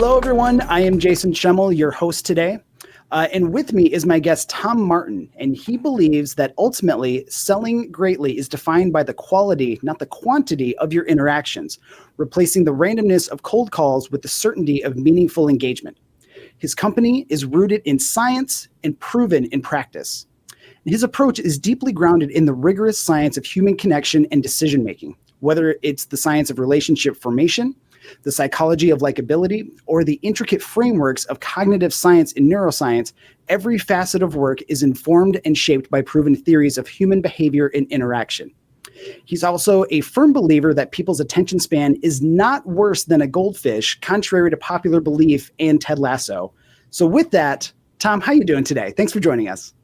Hello, everyone. I am Jason Schemmel, your host today. And with me is my guest, Tom Martin. And he believes that ultimately selling greatly is defined by the quality, not the quantity of your interactions, replacing the randomness of cold calls with the certainty of meaningful engagement. His company is rooted in science and proven in practice. His approach is deeply grounded in the rigorous science of human connection and decision-making, whether it's the science of relationship formation, the psychology of likability, or the intricate frameworks of cognitive science and neuroscience. Every facet of work is informed and shaped by proven theories of human behavior and interaction. He's also a firm believer that people's attention span is not worse than a goldfish, contrary to popular belief and Ted Lasso. So with that, Tom, how you doing today? Thanks for joining us.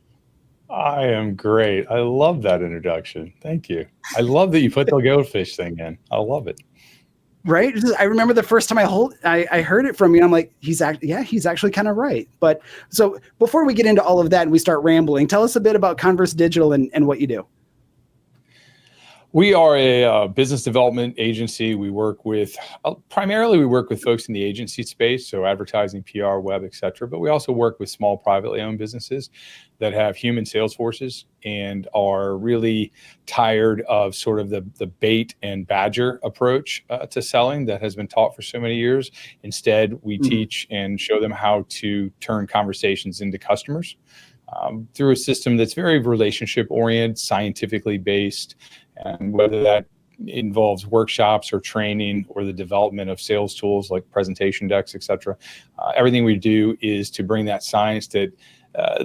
I am great. I love that introduction. Thank you. I love that you put the goldfish thing in. I love it. Right? I remember the first time I heard it from you, I'm like, he's actually kind of right. But so before we get into all of that and we start rambling, tell us a bit about Converse Digital and what you do. We are a business development agency. We work with primarily folks in the agency space, so advertising, PR, web, et cetera. But we also work with small privately owned businesses that have human sales forces and are really tired of sort of the bait and badger approach to selling that has been taught for so many years. Instead, we teach and show them how to turn conversations into customers through a system that's very relationship oriented, scientifically based. And whether that involves workshops or training or the development of sales tools like presentation decks, et cetera, everything we do is to bring that science that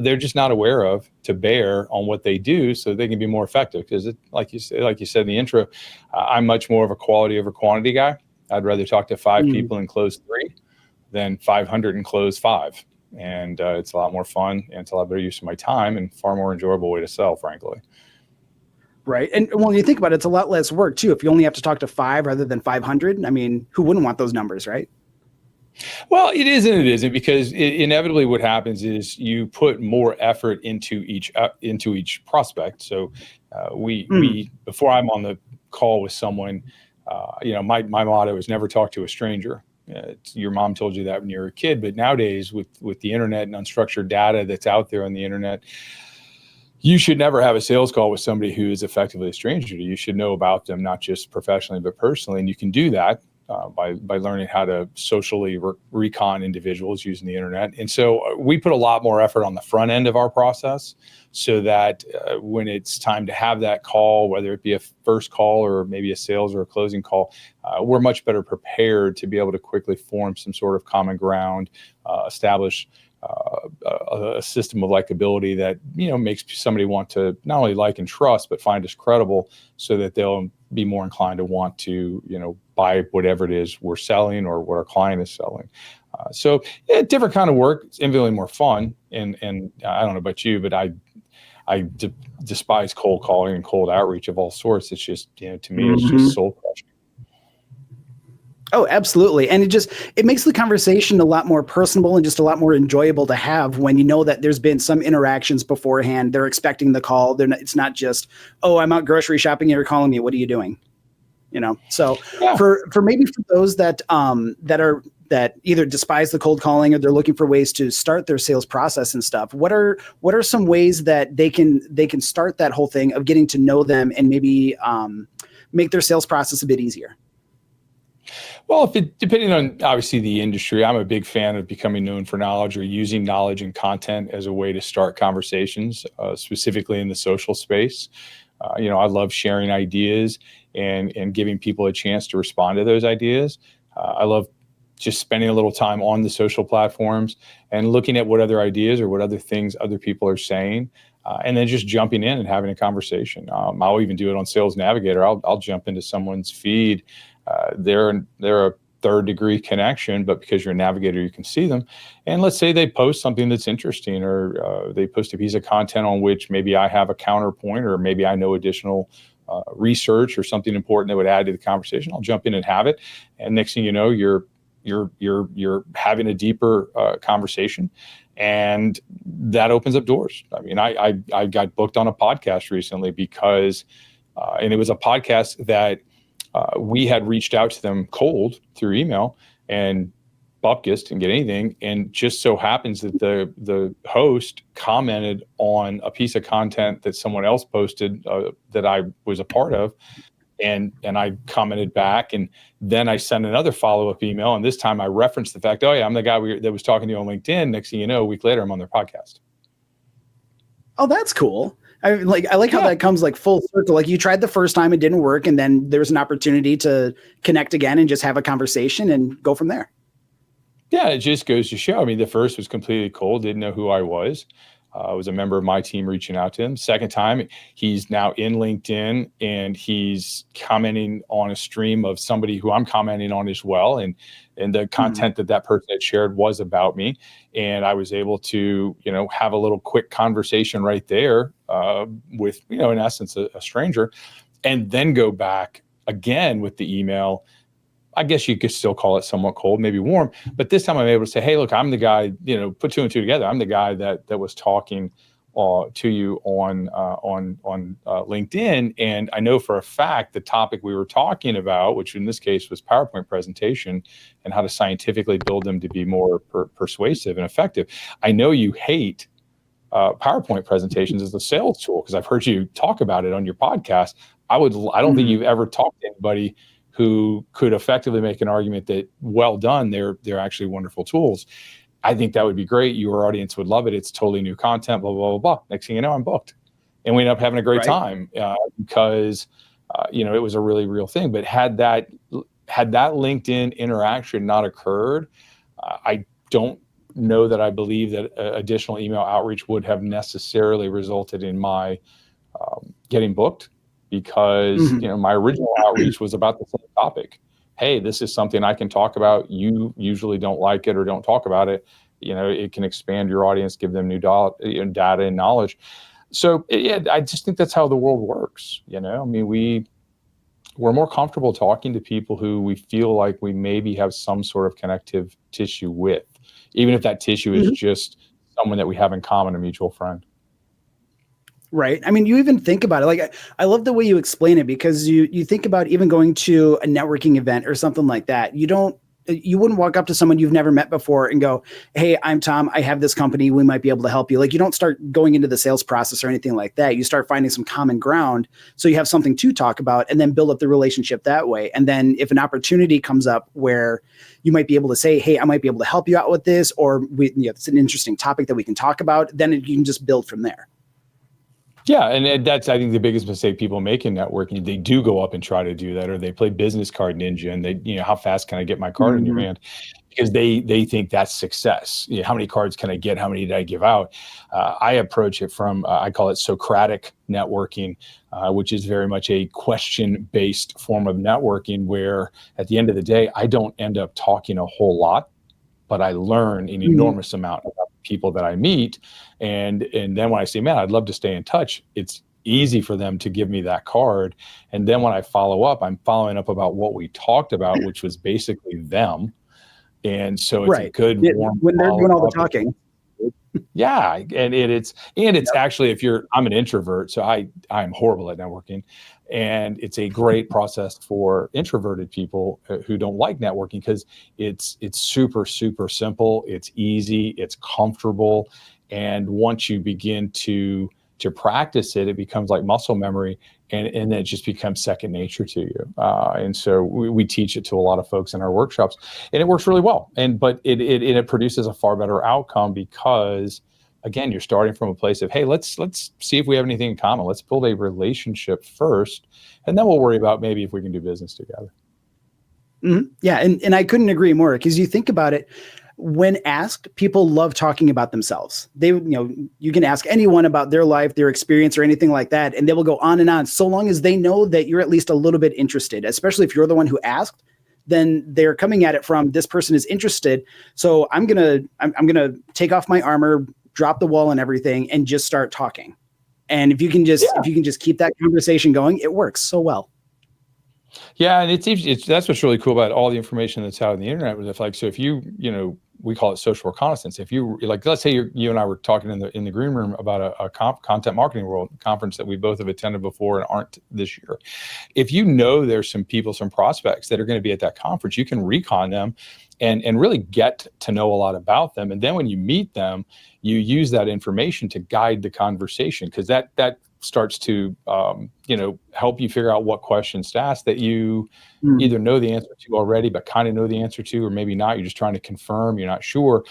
they're just not aware of to bear on what they do so they can be more effective. Because like you said in the intro, I'm much more of a quality over quantity guy. I'd rather talk to 5 people and close 3 than 500 and close 5. And it's a lot more fun and it's a lot better use of my time and far more enjoyable way to sell, frankly. Right. And when you think about it, it's a lot less work too. If you only have to talk to 5 rather than 500, I mean, who wouldn't want those numbers, right? Well, it is and it isn't, because inevitably what happens is you put more effort into each prospect. So we before I'm on the call with someone, my motto is never talk to a stranger. Your mom told you that when you were a kid, but nowadays with the internet and unstructured data that's out there on the internet, you should never have a sales call with somebody who is effectively a stranger to you. You should know about them, not just professionally, but personally. And you can do that by learning how to socially recon individuals using the internet. And so we put a lot more effort on the front end of our process so that when it's time to have that call, whether it be a first call or maybe a sales or a closing call, we're much better prepared to be able to quickly form some sort of common ground, establish a system of likability that makes somebody want to not only like and trust but find us credible, so that they'll be more inclined to want to buy whatever it is we're selling or what our client is selling. So different kind of work. It's infinitely more fun, and I don't know about you, but I despise cold calling and cold outreach of all sorts. It's just to me it's just soul crushing. Oh, absolutely. And it makes the conversation a lot more personable and just a lot more enjoyable to have when you know that there's been some interactions beforehand. They're expecting the call. It's not just, oh, I'm out grocery shopping and you're calling me. What are you doing? So yeah. for those that either despise the cold calling or they're looking for ways to start their sales process and stuff, what are some ways that they can start that whole thing of getting to know them and maybe make their sales process a bit easier? Well, depending on obviously the industry, I'm a big fan of becoming known for knowledge or using knowledge and content as a way to start conversations, specifically in the social space. I love sharing ideas and giving people a chance to respond to those ideas. I love just spending a little time on the social platforms and looking at what other ideas or what other things other people are saying, and then just jumping in and having a conversation. I'll even do it on Sales Navigator. I'll jump into someone's feed. They're a third degree connection, but because you're a navigator, you can see them. And let's say they post something that's interesting, or they post a piece of content on which maybe I have a counterpoint, or maybe I know additional research or something important that would add to the conversation. I'll jump in and have it. And next thing you know, you're having a deeper conversation, and that opens up doors. I mean, I got booked on a podcast recently because, and it was a podcast that we had reached out to them cold through email, and bupkis, didn't get anything. And just so happens that the host commented on a piece of content that someone else posted that I was a part of. And I commented back, and then I sent another follow-up email. And this time I referenced the fact, oh yeah, I'm the guy that was talking to you on LinkedIn. Next thing you know, a week later, I'm on their podcast. Oh, that's cool. I like how that comes like full circle. Like you tried the first time, it didn't work. And then there's an opportunity to connect again and just have a conversation and go from there. Yeah, it just goes to show. I mean, the first was completely cold, didn't know who I was. It was a member of my team reaching out to him. Second time, he's now in LinkedIn, and he's commenting on a stream of somebody who I'm commenting on as well. And the content that person had shared was about me. And I was able to, have a little quick conversation right there with, in essence, a stranger, and then go back again with the email. I guess you could still call it somewhat cold, maybe warm, but this time I'm able to say, hey, look, I'm the guy, put two and two together. I'm the guy that was talking to you on LinkedIn. And I know for a fact the topic we were talking about, which in this case was PowerPoint presentation and how to scientifically build them to be more persuasive and effective. I know you hate PowerPoint presentations as a sales tool, because I've heard you talk about it on your podcast. I don't think you've ever talked to anybody who could effectively make an argument that, well done, they're actually wonderful tools. I think that would be great. Your audience would love it. It's totally new content, blah, blah, blah, blah. Next thing you know, I'm booked. And we end up having a great time because, it was a really real thing. But had that LinkedIn interaction not occurred, I don't know that I believe that additional email outreach would have necessarily resulted in my getting booked. Because my original outreach was about the same topic. Hey, this is something I can talk about. You usually don't like it or don't talk about it. It can expand your audience, give them new data and knowledge. So I just think that's how the world works. I mean, we're more comfortable talking to people who we feel like we maybe have some sort of connective tissue with, even if that tissue is just someone that we have in common, a mutual friend. Right. I mean, you even think about it. Like, I love the way you explain it, because you think about even going to a networking event or something like that. You wouldn't walk up to someone you've never met before and go, hey, I'm Tom. I have this company. We might be able to help you. Like, you don't start going into the sales process or anything like that. You start finding some common ground, so you have something to talk about, and then build up the relationship that way. And then if an opportunity comes up where you might be able to say, hey, I might be able to help you out with this, or it's an interesting topic that we can talk about, then you can just build from there. Yeah, and that's, I think, the biggest mistake people make in networking. They do go up and try to do that, or they play business card ninja, and they, how fast can I get my card in your hand? Because they think that's success. How many cards can I get? How many did I give out? I approach it from, I call it Socratic networking, which is very much a question-based form of networking, where at the end of the day, I don't end up talking a whole lot, but I learn an enormous amount about the people that I meet. And then when I say, man, I'd love to stay in touch, it's easy for them to give me that card. And then when I follow up, I'm following up about what we talked about, which was basically them. And so it's a good warm when they're doing all the talking. Yeah. And it's actually, I'm an introvert, so I'm horrible at networking. And it's a great process for introverted people who don't like networking, because it's super, super simple. It's easy. It's comfortable. And once you begin to practice it, it becomes like muscle memory, and then it just becomes second nature to you. And so we teach it to a lot of folks in our workshops, and it works really well. But it produces a far better outcome, because again, you're starting from a place of, hey, let's see if we have anything in common. Let's build a relationship first, and then we'll worry about maybe if we can do business together. Yeah, and I couldn't agree more, because you think about it. When asked, people love talking about themselves. You can ask anyone about their life, their experience, or anything like that, and they will go on and on, so long as they know that you're at least a little bit interested. Especially if you're the one who asked, then they're coming at it from, this person is interested. So I'm gonna take off my armor, drop the wall and everything, and just start talking. And if you can just keep that conversation going, it works so well. Yeah, and it's that's what's really cool about all the information that's out on the internet. So if you we call it social reconnaissance. If you like, let's say you and I were talking in the green room about a content marketing world conference that we both have attended before and aren't this year. If you know there's some people, some prospects that are going to be at that conference, you can recon them and really get to know a lot about them. And then when you meet them, you use that information to guide the conversation, because that starts to help you figure out what questions to ask that you either know the answer to already, but kind of know the answer to, or maybe not. You're just trying to confirm, you're not sure.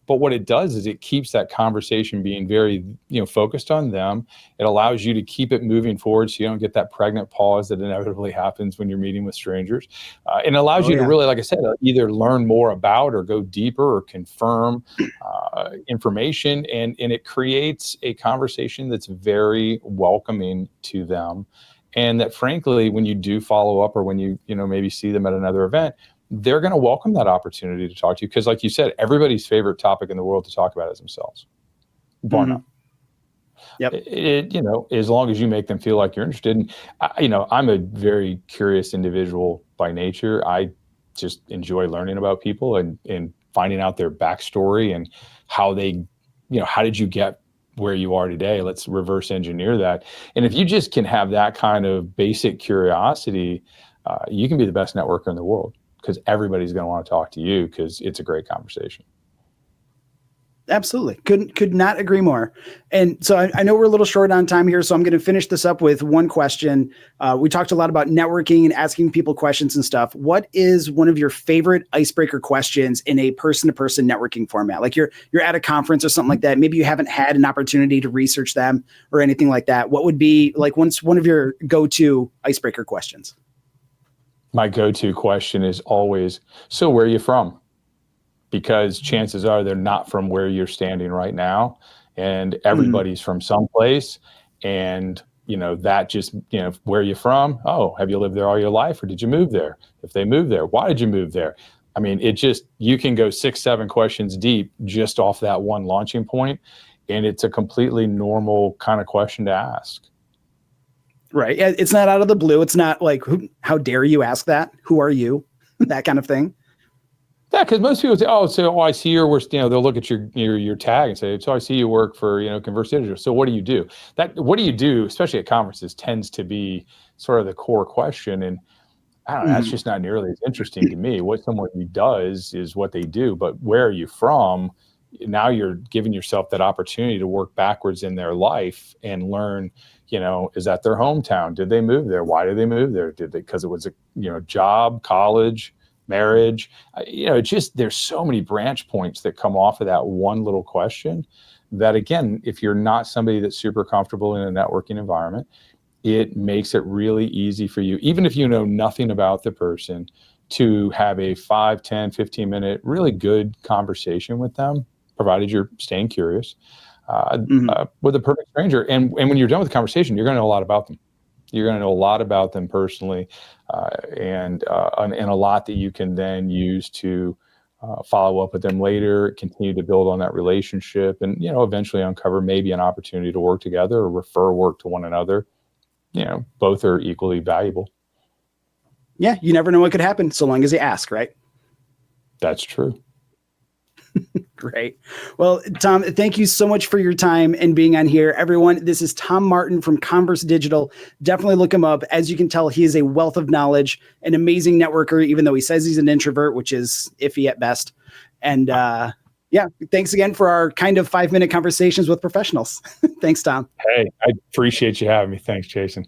But what it does is it keeps that conversation being very, focused on them. It allows you to keep it moving forward, so you don't get that pregnant pause that inevitably happens when you're meeting with strangers. And it allows you to really, like I said, either learn more about or go deeper or confirm information. And it creates a conversation that's very welcoming to them. And that, frankly, when you do follow up, or when you maybe see them at another event, they're going to welcome that opportunity to talk to you, because, like you said, everybody's favorite topic in the world to talk about is themselves. Bar none. Yep. As long as you make them feel like you're interested. And I'm a very curious individual by nature. I just enjoy learning about people and finding out their backstory and how they, how did you get where you are today? Let's reverse engineer that. And if you just can have that kind of basic curiosity, you can be the best networker in the world, because everybody's going to want to talk to you, because it's a great conversation. Absolutely. Could not agree more. And so I know we're a little short on time here, so I'm going to finish this up with one question. We talked a lot about networking and asking people questions and stuff. What is one of your favorite icebreaker questions in a person-to-person networking format? Like you're at a conference or something like that. Maybe you haven't had an opportunity to research them or anything like that. What would be like one of your go-to icebreaker questions? My go-to question is always, so where are you from? Because chances are they're not from where you're standing right now, and everybody's from someplace. And, that just, where are you from? Oh, have you lived there all your life, or did you move there? If they moved there, why did you move there? I mean, you can go 6-7 questions deep just off that one launching point, and it's a completely normal kind of question to ask. Right. It's not out of the blue. It's not like, how dare you ask that? Who are you? That kind of thing. Yeah, because most people say, I see your work. They'll look at your tag and say, so I see you work for Converse Digital. So what do you do? What do you do, especially at conferences, tends to be sort of the core question. And I don't know, that's just not nearly as interesting to me. What somebody does is what they do, but where are you from? Now you're giving yourself that opportunity to work backwards in their life and learn, is that their hometown? Did they move there? Why did they move there? Because it was a job, college, marriage? There's so many branch points that come off of that one little question that, again, if you're not somebody that's super comfortable in a networking environment, it makes it really easy for you, even if you know nothing about the person, to have a 5, 10, 15 minute really good conversation with them, provided you're staying curious, with a perfect stranger. And when you're done with the conversation, you're going to know a lot about them. You're going to know a lot about them personally, and a lot that you can then use to follow up with them later, continue to build on that relationship, and eventually uncover maybe an opportunity to work together or refer work to one another. Both are equally valuable. Yeah, you never know what could happen so long as you ask, right? That's true. Great. Well, Tom, thank you so much for your time and being on here. Everyone, this is Tom Martin from Converse Digital. Definitely look him up. As you can tell, he is a wealth of knowledge, an amazing networker, even though he says he's an introvert, which is iffy at best. And thanks again for our kind of 5-minute conversations with professionals. Thanks, Tom. Hey, I appreciate you having me. Thanks, Jason.